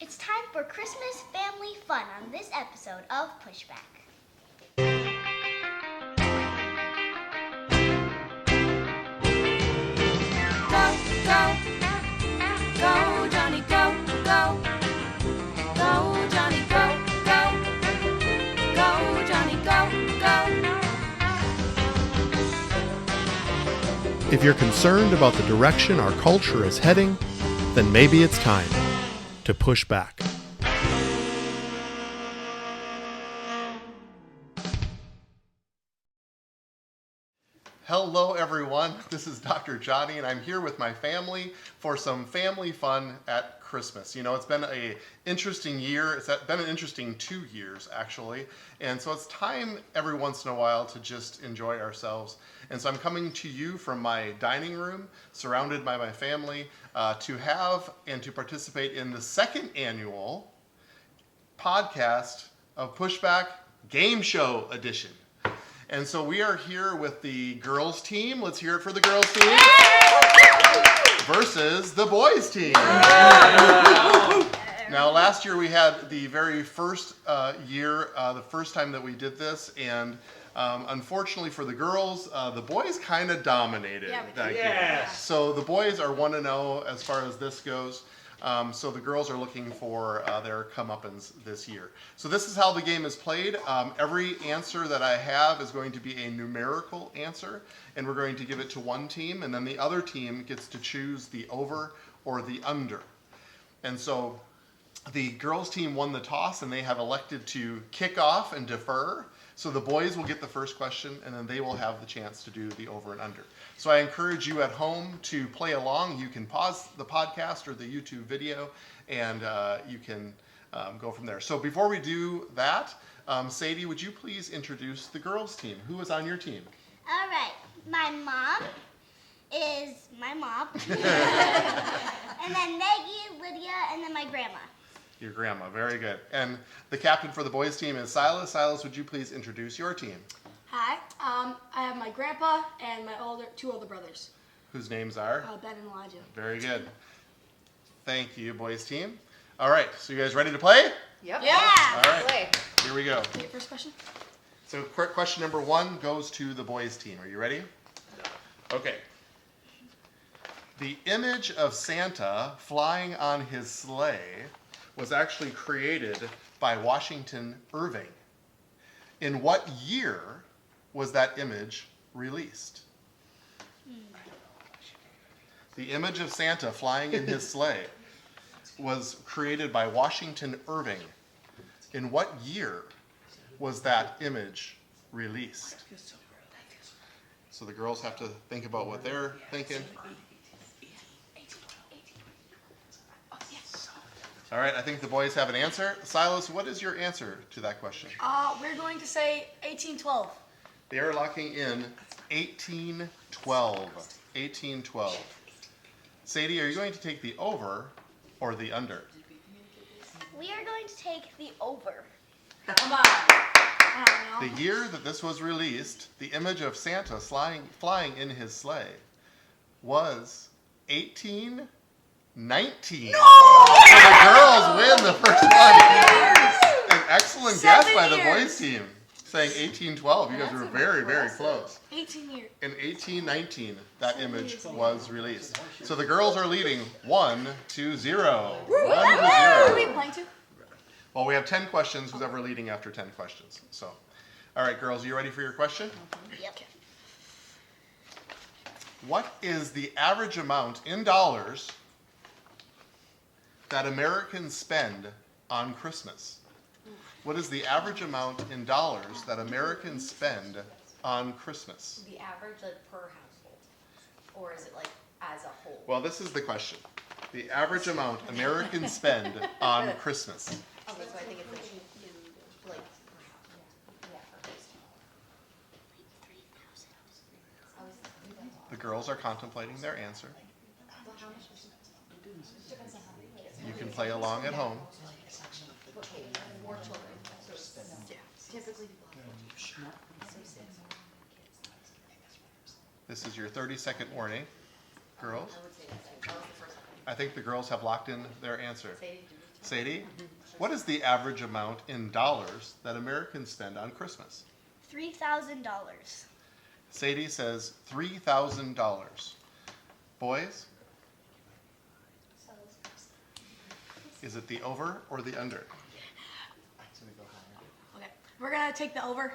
It's time for Christmas family fun on this episode of Pushback. Go, go, go, Jonny, go, go. Go, Jonny, go, go. Go, Jonny, go, go. If you're concerned about the direction our culture is heading, then maybe it's time to push back. Hello everyone, this is Dr. Jonny and I'm here with my family for some family fun at Christmas. You know, it's been an interesting year. It's been an interesting 2 years actually. And so it's time every once in a while to just enjoy ourselves. And so I'm coming to you from my dining room, surrounded by my family, to have and to participate in the second annual podcast of Pushback Game Show Edition. And so we are here with the girls team. Let's hear it for the girls team. Versus the boys team. Now last year we had the very first year, the first time that we did this, and unfortunately for the girls, the boys kind of dominated that year. So the boys are 1-0 as far as this goes. So the girls are looking for their comeuppance this year. So this is how the game is played. Every answer that I have is going to be a numerical answer, and we're going to give it to one team, and then the other team gets to choose the over or the under. And so the girls team won the toss, and they have elected to kick off and defer. So the boys will get the first question, and then they will have the chance to do the over and under. So I encourage you at home to play along. You can pause the podcast or the YouTube video, and you can go from there. So before we do that, Sadie, would you please introduce the girls team? Who is on your team? All right, my mom is my mom. And then Maggie, Lydia, and then my grandma. Your grandma, very good. And the captain for the boys team is Silas. Silas, would you please introduce your team? Hi, I have my grandpa and my two older brothers. Whose names are? Ben and Elijah. Very good. Thank you, boys team. All right, so you guys ready to play? Yep. Yeah. All right, here we go. Okay, first question. So question number 1 goes to the boys team. Are you ready? Okay. The image of Santa flying on his sleigh was actually created by Washington Irving. In what year was that image released? The image of Santa flying in his sleigh was created by Washington Irving. In what year was that image released? So the girls have to think about what they're thinking. All right, I think the boys have an answer. Silas, what is your answer to that question? We're going to say 1812. They are locking in 1812. 1812. Sadie, are you going to take the over or the under? We are going to take the over. Come on. I don't know. The year that this was released, the image of Santa flying in his sleigh was 1819. So the girls win the first one. An excellent guess by the boys team, saying 1812. You guys were very, very close. 18 years. In 1819, that image was released. So the girls are leading 1-0. 1-0. Who are we playing to? Well, we have 10 questions. Who's ever leading after 10 questions? So, all right, girls, are you ready for your question? Yep. What is the average amount in dollars that Americans spend on Christmas? What is the average amount in dollars that Americans spend on Christmas? The average, like, per household? Or is it, like, as a whole? Well, this is the question. The average amount Americans spend on Christmas. Okay, so I think it's, like The girls are contemplating their answer. You can play along at home. okay, 4 children. So typically people have This is your 30-second warning, girls. I would say that was the first one. I think the girls have locked in their answer. Sadie, Sadie, what is the average amount in dollars that Americans spend on Christmas? $3,000. Sadie says $3,000. Boys? Is it the over or the under? Okay. We're gonna take the over.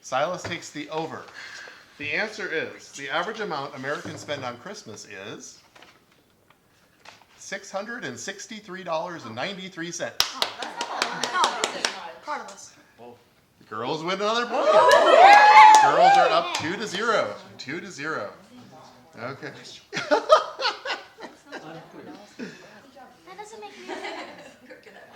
Silas takes the over. The answer is, the average amount Americans spend on Christmas is $663.93. Oh, proud of us. The girls win another point. Girls are up 2-0. 2-0. Okay. That doesn't make any sense.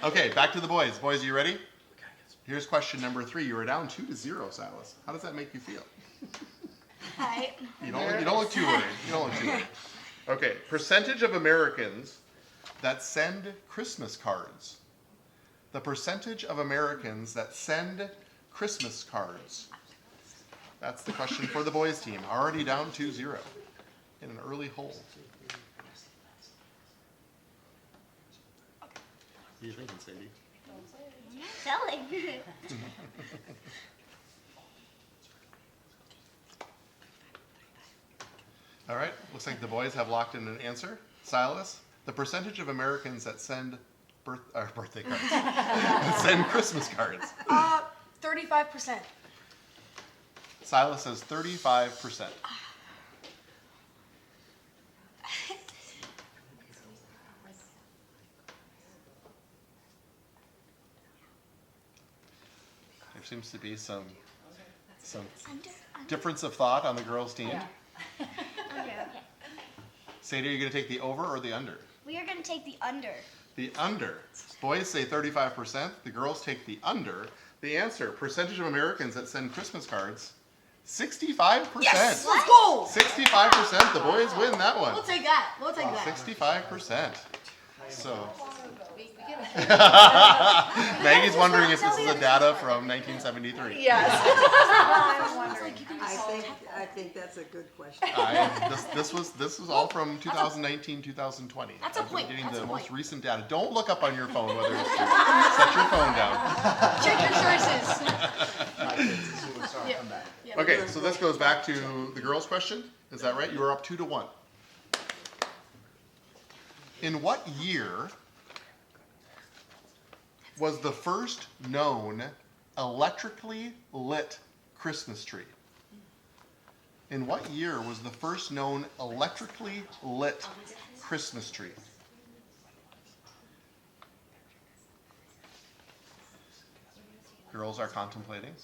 Okay, back to the boys. Boys, are you ready? Here's question number 3. You were down 2-0, Silas. How does that make you feel? Alright. You don't look too worried. You don't look too worried. Okay, percentage of Americans that send Christmas cards. The percentage of Americans that send Christmas cards. That's the question for the boys team. Already down 2-0 in an early hole. What are you thinking, Sadie? Selling. All right, looks like the boys have locked in an answer. Silas, the percentage of Americans that send birthday cards, that send Christmas cards. 35%. Silas says 35%. There seems to be some difference of thought on the girls' team. Under, okay. Sadie, are you going to take the over or the under? We are going to take the under. The under. Boys say 35%. The girls take the under. The answer, percentage of Americans that send Christmas cards, 65%. Yes! Let's go! 65%. The boys win that one. We'll take that. We'll take that. 65%. So. Maggie's wondering if this is the data from 1973. Yes. I'm wondering. I think that's a good question. This was all from 2019, 2020. That's a point. Getting That's the a most point. recent data. Don't look up on your phone whether it's true. Set your phone down. Check your sources. Yeah. Okay, so this goes back to the girls' question. Is that right? You were up 2-1. In what year was the first known electrically lit Christmas tree? In what year was the first known electrically lit Christmas tree? Girls are contemplating.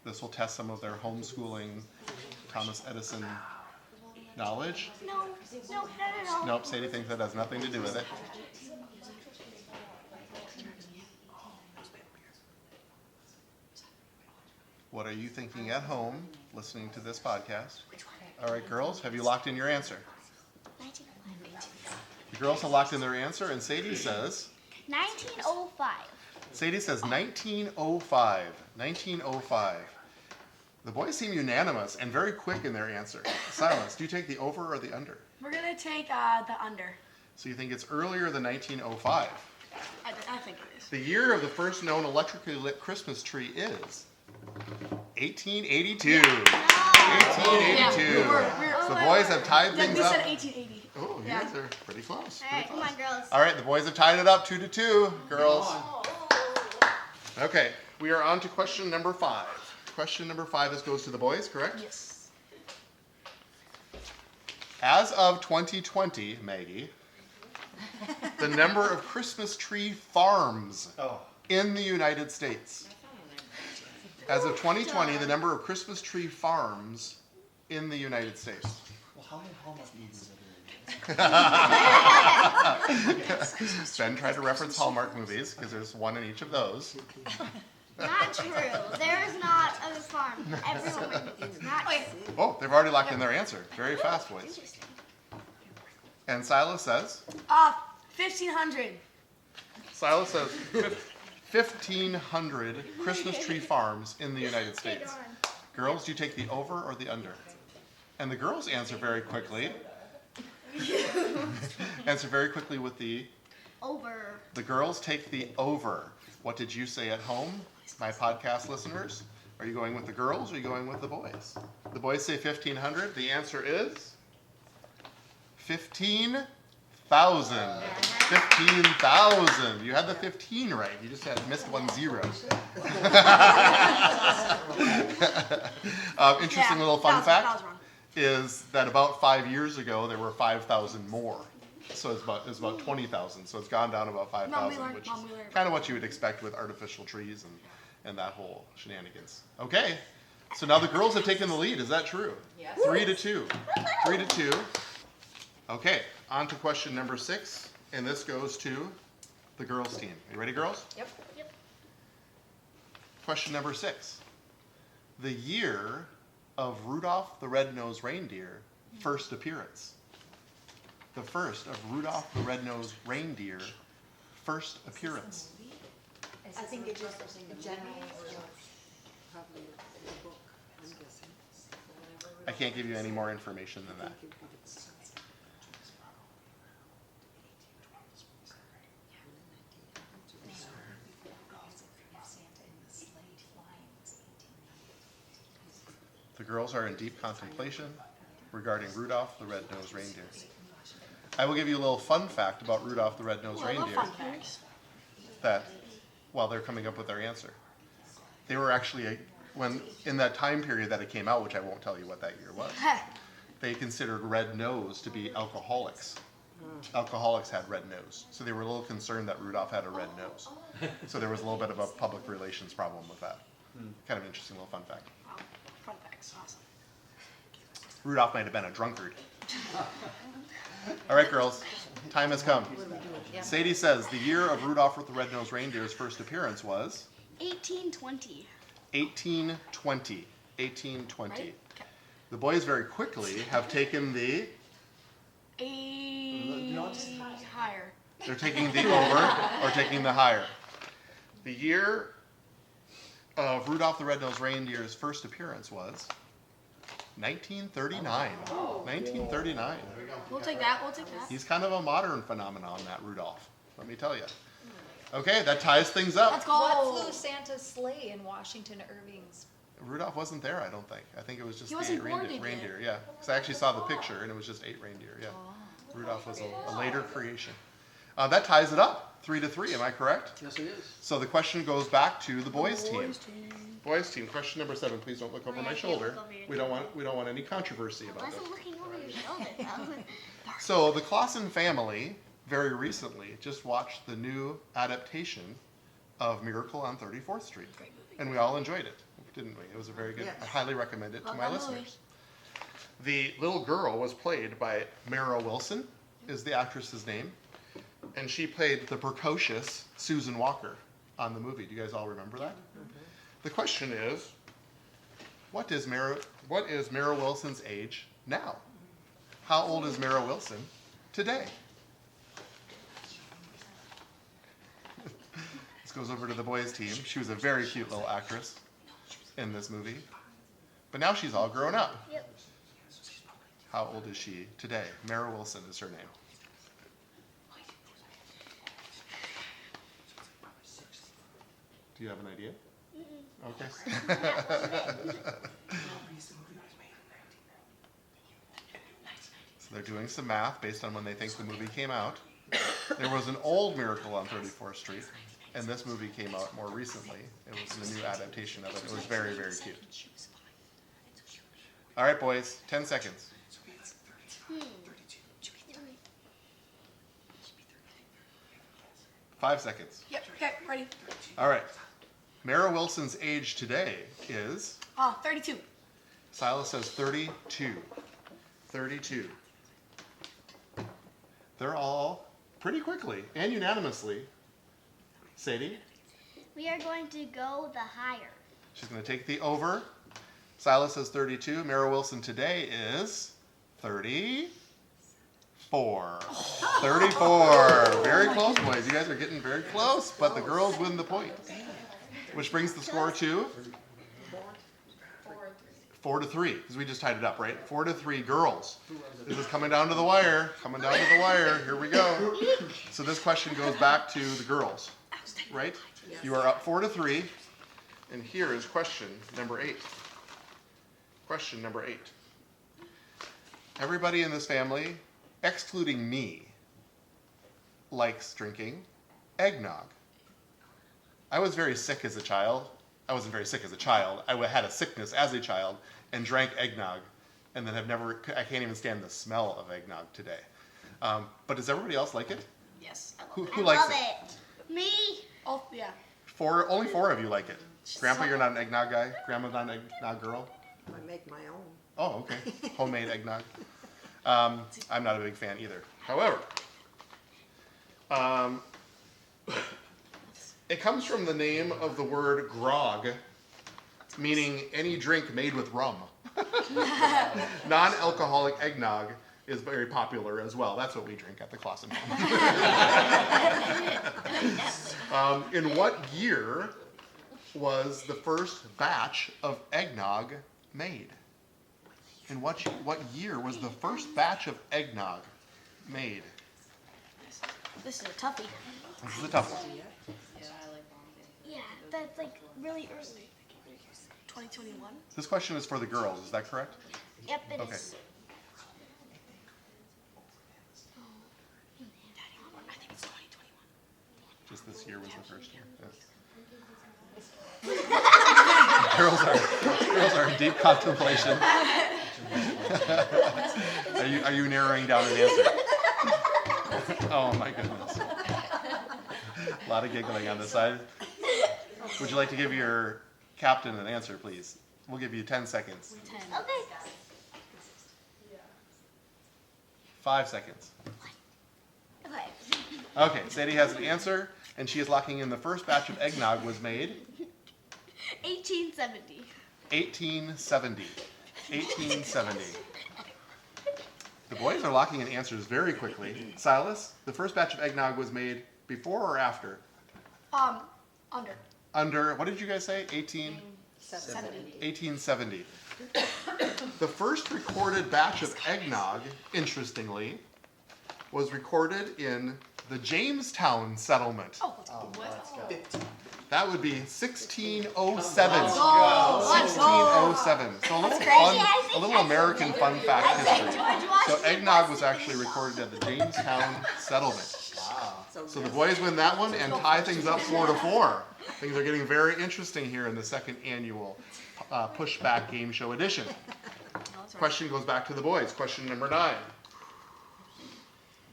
This will test some of their homeschooling Thomas Edison knowledge. No. Nope, Sadie thinks that has nothing to do with it. What are you thinking at home listening to this podcast? All right, girls, have you locked in your answer? 1905. The girls have locked in their answer, and Sadie says? 1905. Sadie says 1905. 1905. The boys seem unanimous and very quick in their answer. Silence, do you take the over or the under? We're gonna take the under. So you think it's earlier than 1905. I think it is. The year of the first known electrically lit Christmas tree is 1882. 1882. We're- The boys have tied Yeah, things we up. said 1880. Oh, you Yeah. guys are pretty close. All right, come on, girls. All right, the boys have tied it up 2-2, girls. Okay, we are on to question number 5. Question number 5 goes to the boys, correct? Yes. As of 2020, Maggie, the number of Christmas tree farms in the United States. As of 2020, the number of Christmas tree farms in the United States. Well, how many Hallmark movies Ben tried to reference Hallmark movies because there's one in each of those. Not true. There is not a farm. Everyone. Not true. Oh, they've already locked in their answer. Very fast, boys. Interesting. And Silas says? 1,500. Silas says 1,500 Christmas tree farms in the United States. Girls, do you take the over or the under? And the girls answer very quickly. Answer very quickly with the Over. The girls take the over. What did you say at home, my podcast listeners? Are you going with the girls or are you going with the boys? The boys say 1,500. The answer is 15,000. 15,000. You had the 15 right. You just had missed 1 0. Interesting little fun fact is that about 5 years ago there were 5,000 more. So it's about 20,000. So it's gone down about 5,000, which is kind of what you would expect with artificial trees and that whole shenanigans. Okay, so now the girls have taken the lead. Is that true? Yes. 3-2. 3-2. Okay, on to question number 6, and this goes to the girls' team. Are you ready, girls? Yep. Question number 6. The year of Rudolph the Red-Nosed Reindeer first appearance. The first of Rudolph the Red-Nosed Reindeer first appearance. I think it just general. Probably the book, I'm guessing. I can't give you any more information than that. The girls are in deep contemplation regarding Rudolph the Red-Nosed Reindeer. I will give you a little fun fact about Rudolph the Red-Nosed Reindeer that while they're coming up with their answer. They were actually, when in that time period that it came out, which I won't tell you what that year was, they considered red nose to be alcoholics. Alcoholics had red nose. So they were a little concerned that Rudolph had a red nose. So there was a little bit of a public relations problem with that. Kind of an interesting little fun fact. Wow. Fun facts. Awesome. Rudolph might have been a drunkard. All right, girls, time has come. Sadie says the year of Rudolph the Red-Nosed Reindeer's first appearance was 1820. 1820. 1820. Right? Okay. The boys very quickly have taken the, Higher. they're taking the over or taking the higher. The year of Rudolph the Red-Nosed Reindeer's first appearance was 1939. 1939. We'll take that. We'll take that. He's kind of a modern phenomenon, that Rudolph. Let me tell you. Okay, that ties things up. Let's go. What flew Santa's sleigh in Washington Irving's? Rudolph wasn't there, I don't think. I think it was just He the wasn't 8 born, did he? reindeer. Yeah, because I actually saw the picture and it was just 8 reindeer. Yeah, Rudolph was a later creation. That ties it up, 3-3. Am I correct? Yes, it is. So the question goes back to the boys' team. Boys' team. Question number 7. Please don't look over my I can't shoulder. look over your We don't want any controversy I about it. wasn't looking over your shoulder. So the Claussen family very recently just watched the new adaptation of Miracle on 34th Street. And we all enjoyed it, didn't we? It was a very good, Yes. I highly recommend it to Love my that movie. listeners. The little girl was played by Mara Wilson, is the actress's name. And she played the precocious Susan Walker on the movie. Do you guys all remember that? The question is, what is Mara Wilson's age now? How old is Mara Wilson today? This goes over to the boys' team. She was a very cute little actress in this movie. But now she's all grown up. Yep. How old is she today? Mara Wilson is her name. Do you have an idea? Okay. So they're doing some math based on when they think the movie came out. There was an old Miracle on 34th Street, and this movie came out more recently. It was the new adaptation of it. It was very, very cute. All right, boys, 10 seconds. Five seconds. Yep. Okay. Ready. All right. Mara Wilson's age today is, 32. Silas says 32. 32. They're all pretty quickly and unanimously. Sadie, We are going to go the higher. she's going to take the over. Silas says 32. Mara Wilson today is 34. 34. Very close, boys. You guys are getting very close, but the girls win the point. Which brings the score to 4-3, because we just tied it up, right? 4-3 girls. This is coming down to the wire. Coming down to the wire. Here we go. So this question goes back to the girls, right? You are up 4-3, and here is question number 8. Question number 8. Everybody in this family, excluding me, likes drinking eggnog. I was very sick as a child. I wasn't very sick as a child. I had a sickness as a child and drank eggnog, and then I can't even stand the smell of eggnog today. But does everybody else like it? Yes. Who likes Love it? it. Me. Oh, yeah. Only 4 of you like it. Grandpa, you're not an eggnog guy? Grandma's not an eggnog girl? I make my own. Oh, okay. Homemade eggnog. I'm not a big fan either. However, it comes from the name of the word grog, meaning any drink made with rum. Non-alcoholic eggnog is very popular as well. That's what we drink at the Claussens home. In what year was the first batch of eggnog made? In what year was the first batch of eggnog made? This is a toughie. This is a tough one. Yeah, that's like really early. 2021. This question is for the girls, is that correct? Yep, it Okay. is. I think it's 2021. Just this year was the first year. Yes. Girls are in deep contemplation. Are you narrowing down an answer? Oh my goodness. A lot of giggling on this side. Would you like to give your captain an answer, please? We'll give you 10 seconds. 10. Okay. 5 seconds. Okay. Okay, Sadie has an answer, and she is locking in the first batch of eggnog was made 1870. 1870. 1870. The boys are locking in answers very quickly. Silas, the first batch of eggnog was made before or after? Under. Under, what did you guys say? 1870. The first recorded batch of eggnog, interestingly, was recorded in the Jamestown settlement. Oh, Let's go. That would be 1607. Let's go. 1607. So a little crazy. fun, a little American fun fact history. So eggnog was actually recorded at the Jamestown settlement. Wow. So the boys win that one and tie things up 4-4. Things are getting very interesting here in the second annual Pushback Game Show edition. Question goes back to the boys. Question number 9.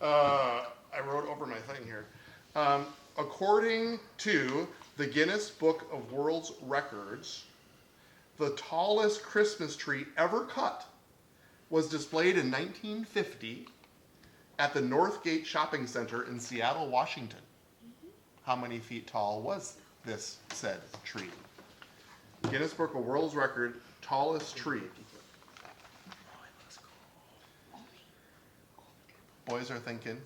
I wrote over my thing here. According to the Guinness Book of World Records, the tallest Christmas tree ever cut was displayed in 1950 at the Northgate Shopping Center in Seattle, Washington. How many feet tall was this said tree? Guinness Book of World Record, tallest tree. Boys are thinking.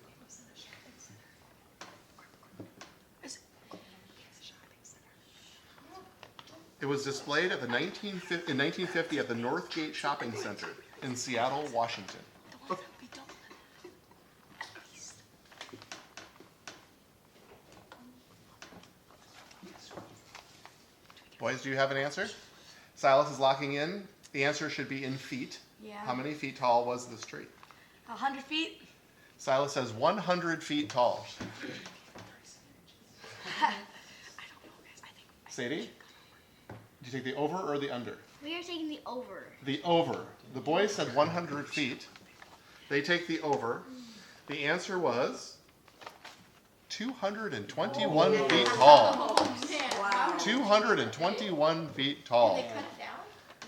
It was displayed at the 1950 at the Northgate Shopping Center in Seattle, Washington. Boys, do you have an answer? Silas is locking in. The answer should be in feet. Yeah. How many feet tall was this tree? 100 feet. Silas says 100 feet tall. I don't know, guys. I think. Sadie? Do you take the over or the under? We are taking the over. The over. The boys said 100 feet. They take the over. The answer was 221 feet tall. Wow. 221 feet tall. They cut it down?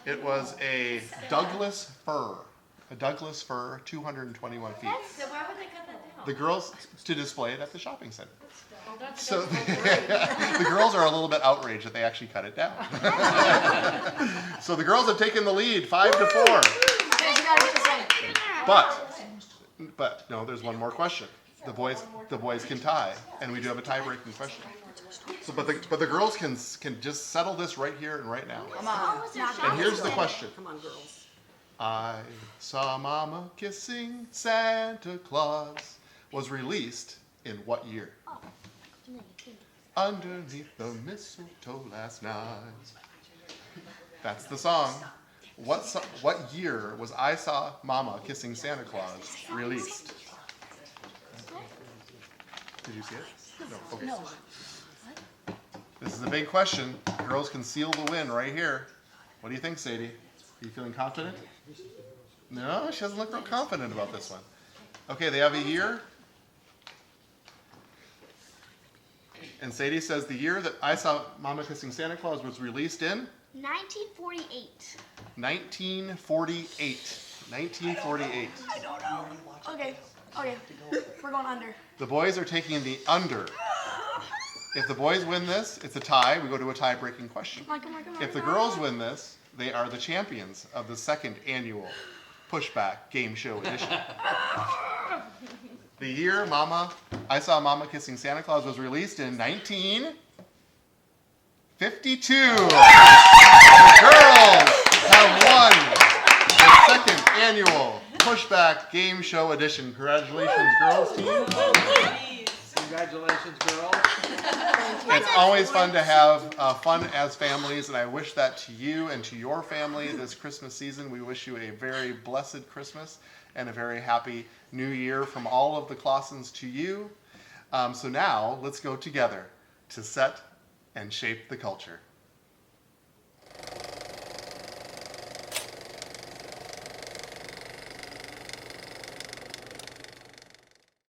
It was a Douglas fir. A Douglas fir, 221 feet. So why would they cut that down? The girls, to display it at the shopping center. Oh, that's So the girls are a little bit outraged that they actually cut it down. So the girls have taken the lead, 5-4. Guys, you gotta get this right. But no, there's one more question. The boys can tie, and we do have a tie-breaking question. So, but the girls can just settle this right here and right now. Come on. And here's the question. Come on, girls. I Saw Mama Kissing Santa Claus was released in what year? Underneath the mistletoe last night. That's the song. What year was I Saw Mama Kissing Santa Claus released? Did you see it? No. Okay. No. This is a big question. Girls can seal the win right here. What do you think, Sadie? Are you feeling confident? No, she doesn't look real confident about this one. Okay, they have a year. And Sadie says the year that I Saw Mama Kissing Santa Claus was released in? 1948. 1948. 1948. I don't know. Okay. We're going under. The boys are taking the under. If the boys win this, it's a tie. We go to a tie-breaking question. Come on. If the girls win this, they are the champions of the second annual Pushback Game Show Edition. The year I Saw Mama Kissing Santa Claus was released in 1952. The girls have won the second annual Pushback Game Show Edition. Congratulations, girls team. Congratulations, girls. It's always fun to have fun as families, and I wish that to you and to your family this Christmas season. We wish you a very blessed Christmas and a very happy New Year from all of the Claussens to you. So now, let's go together to set and shape the culture.